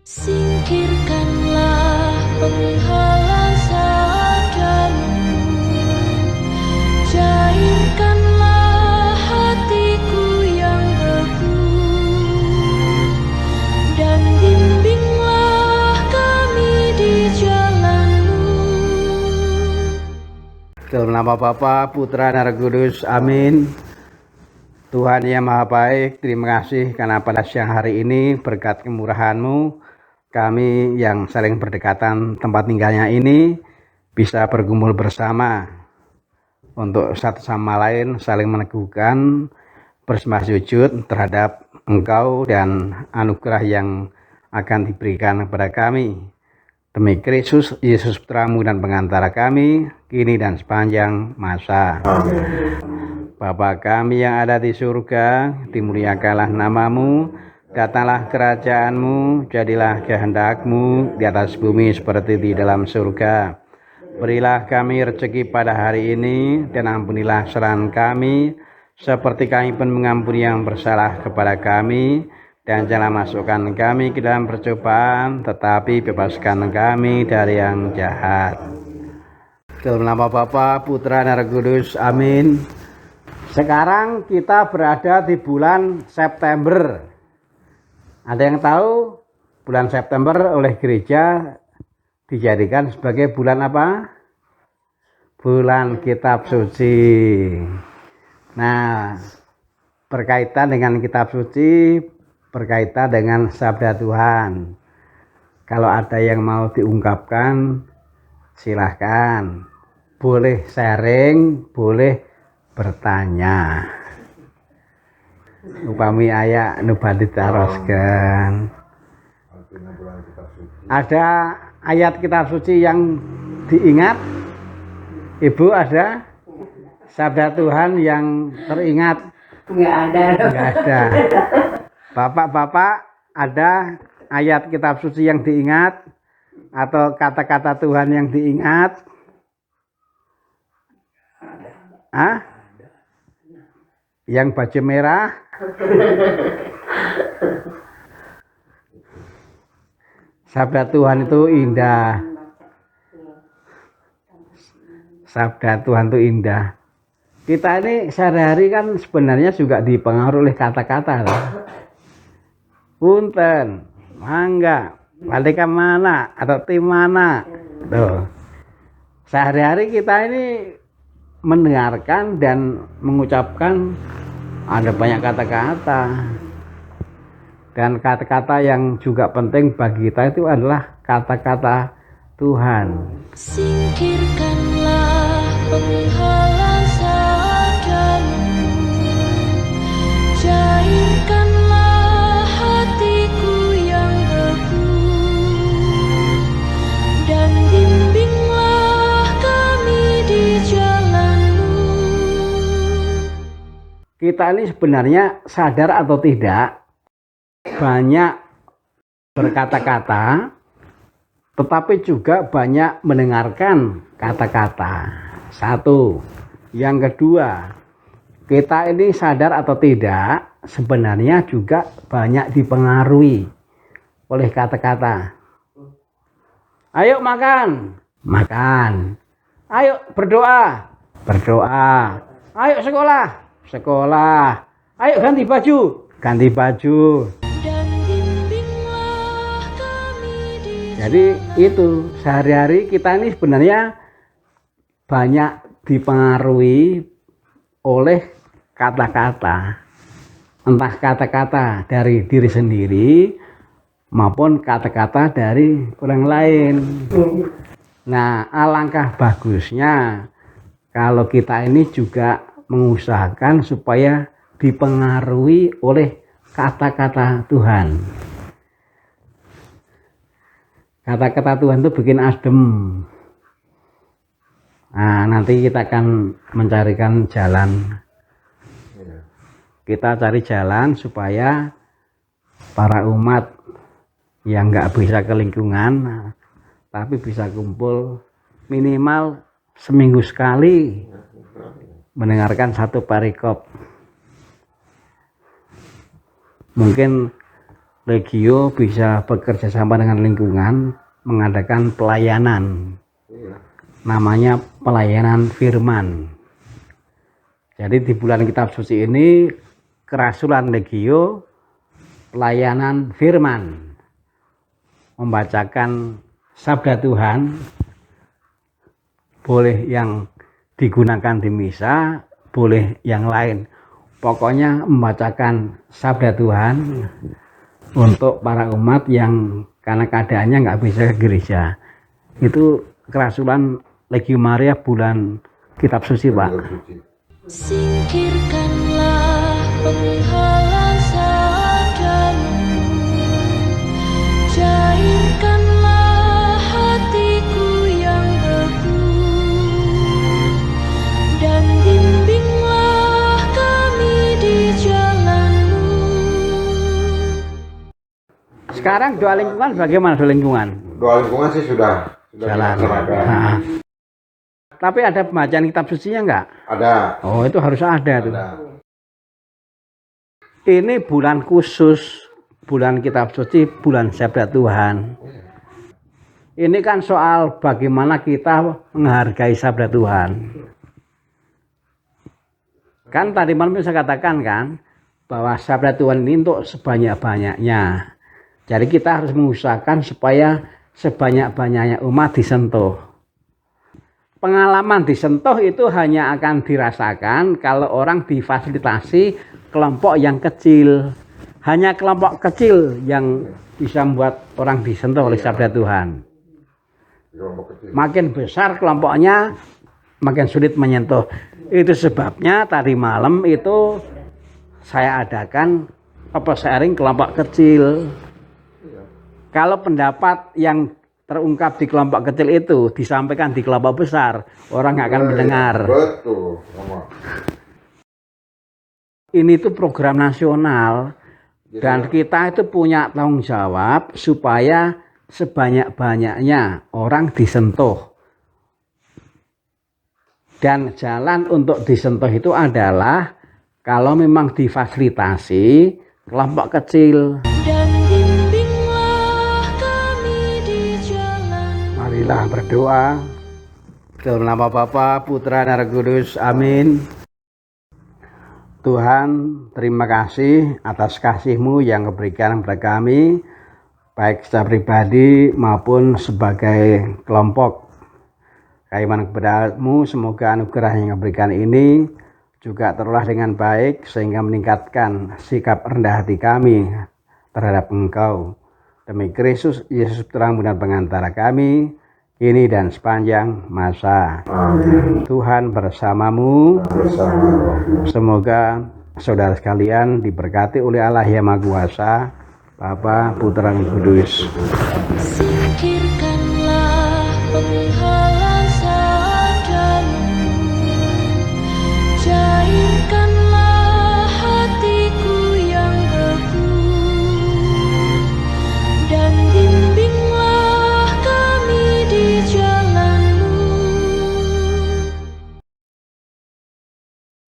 Singkirkanlah penghala sadamu, cairkanlah hatiku yang beku, dan bimbinglah kami di jalan-Mu. Dalam nama Bapa, Putra, dan Roh Kudus, amin. Tuhan yang Maha Baik, terima kasih karena pada siang hari ini berkat kemurahan-Mu, kami yang saling berdekatan tempat tinggalnya ini bisa berkumpul bersama untuk satu sama lain saling meneguhkan bersembah sujud terhadap Engkau dan anugerah yang akan diberikan kepada kami. Demi Kristus Yesus Putra-Mu dan pengantara kami, kini dan sepanjang masa. Amin. Bapa kami yang ada di surga, dimuliakanlah nama-Mu, datanglah kerajaan-Mu, jadilah kehendak-Mu di atas bumi seperti di dalam surga. Berilah kami rezeki pada hari ini, dan ampunilah kesalahan kami, seperti kami pun mengampuni yang bersalah kepada kami. Dan jangan masukkan kami ke dalam percobaan, tetapi bebaskan kami dari yang jahat. Dalam nama Bapa, Putra, dan Roh Kudus, amin. Sekarang kita berada di bulan September. Ada yang tahu bulan September oleh gereja dijadikan sebagai bulan apa? Bulan Kitab Suci. Nah, berkaitan dengan Kitab Suci, berkaitan dengan Sabda Tuhan. Kalau ada yang mau diungkapkan, silahkan. Boleh sharing, boleh bertanya. Upami aya nu badhe taroskeun. Ada ayat kitab suci yang diingat? Ibu ada? Sabda Tuhan yang teringat? Enggak ada. Enggak ada. Bapak-bapak ada ayat kitab suci yang diingat atau kata-kata Tuhan yang diingat? Ah? Yang baju merah? Sabda Tuhan itu indah. Sabda Tuhan itu indah. Kita ini sehari-hari kan sebenarnya juga dipengaruhi oleh kata-kata. Punten, mangga, balik ke mana atau tim mana. Tuh. Sehari-hari kita ini mendengarkan dan mengucapkan ada banyak kata-kata. Dan kata-kata yang juga penting bagi kita itu adalah kata-kata Tuhan. Singkirkanlah penghala sadamu, cairkanlah hatiku yang beku, dan bimbinglah kami di jalan-Mu. Kita ini sebenarnya sadar atau tidak banyak berkata-kata, tetapi juga banyak mendengarkan kata-kata. Satu. Yang kedua, kita ini sadar atau tidak sebenarnya juga banyak dipengaruhi oleh kata-kata. Ayo makan, makan. Ayo berdoa, berdoa. Ayo sekolah, sekolah. Ayo ganti baju, ganti baju. Jadi itu sehari-hari kita ini sebenarnya banyak dipengaruhi oleh kata-kata. Entah kata-kata dari diri sendiri maupun kata-kata dari orang lain. Nah, alangkah bagusnya kalau kita ini juga mengusahakan supaya dipengaruhi oleh kata-kata Tuhan. Kata-kata Tuhan itu bikin adem. Nah, nanti kita akan mencarikan jalan. Kita cari jalan supaya para umat yang nggak bisa ke lingkungan, tapi bisa kumpul minimal seminggu sekali mendengarkan satu parikop. Mungkin Legio bisa bekerja sama dengan lingkungan mengadakan pelayanan, namanya pelayanan firman. Jadi di bulan kitab suci ini kerasulan Legio pelayanan firman, membacakan sabda Tuhan, boleh yang digunakan di misa, boleh yang lain, pokoknya membacakan sabda Tuhan untuk para umat yang karena keadaannya nggak bisa ke gereja. Itu kerasulan Legio Maria bulan kitab suci, Pak. Singkirkanlah penghalang seadamu, cairkanlah hatiku yang beku, dan bimbinglah kami di jalan-Mu. Sekarang doa lingkungan bagaimana doa lingkungan? Doa lingkungan sih sudah Jalan. dilaksanakan. Nah. Tapi ada pembacaan kitab sucinya enggak? Ada. Oh, itu harus ada tuh. Ada. Ini bulan khusus, bulan kitab suci, bulan sabda Tuhan. Ini kan soal bagaimana kita menghargai sabda Tuhan. Kan tadi malam saya katakan kan bahwa sabda Tuhan ini untuk sebanyak-banyaknya. Jadi kita harus mengusahakan supaya sebanyak-banyaknya umat disentuh. Pengalaman disentuh itu hanya akan dirasakan kalau orang difasilitasi kelompok yang kecil. Hanya kelompok kecil yang bisa membuat orang disentuh oleh sabda Tuhan. Makin besar kelompoknya, makin sulit menyentuh. Itu sebabnya tadi malam itu saya adakan sharing kelompok kecil. Kalau pendapat yang terungkap di kelompok kecil itu disampaikan di kelompok besar, orang nggak akan mendengar. Betul. Ini itu program nasional dan kita itu punya tanggung jawab supaya sebanyak-banyaknya orang disentuh. Dan jalan untuk disentuh itu adalah kalau memang difasilitasi kelompok kecil. Dan bimbinglah kami di jalan. Marilah berdoa. Dalam nama Bapa, Putra, dan Roh Kudus. Amin. Tuhan, terima kasih atas kasih-Mu yang diberikan kepada kami, baik secara pribadi maupun sebagai kelompok. Kaiman kepada-Mu, semoga anugerah yang diberikan ini juga terolah dengan baik sehingga meningkatkan sikap rendah hati kami terhadap Engkau. Demi Kristus Yesus terang benar pengantara kami, kini dan sepanjang masa. Amin. Tuhan bersamamu. Semoga saudara sekalian diberkati oleh Allah yang Maha Kuasa, Bapa, Putra, dan Kudus.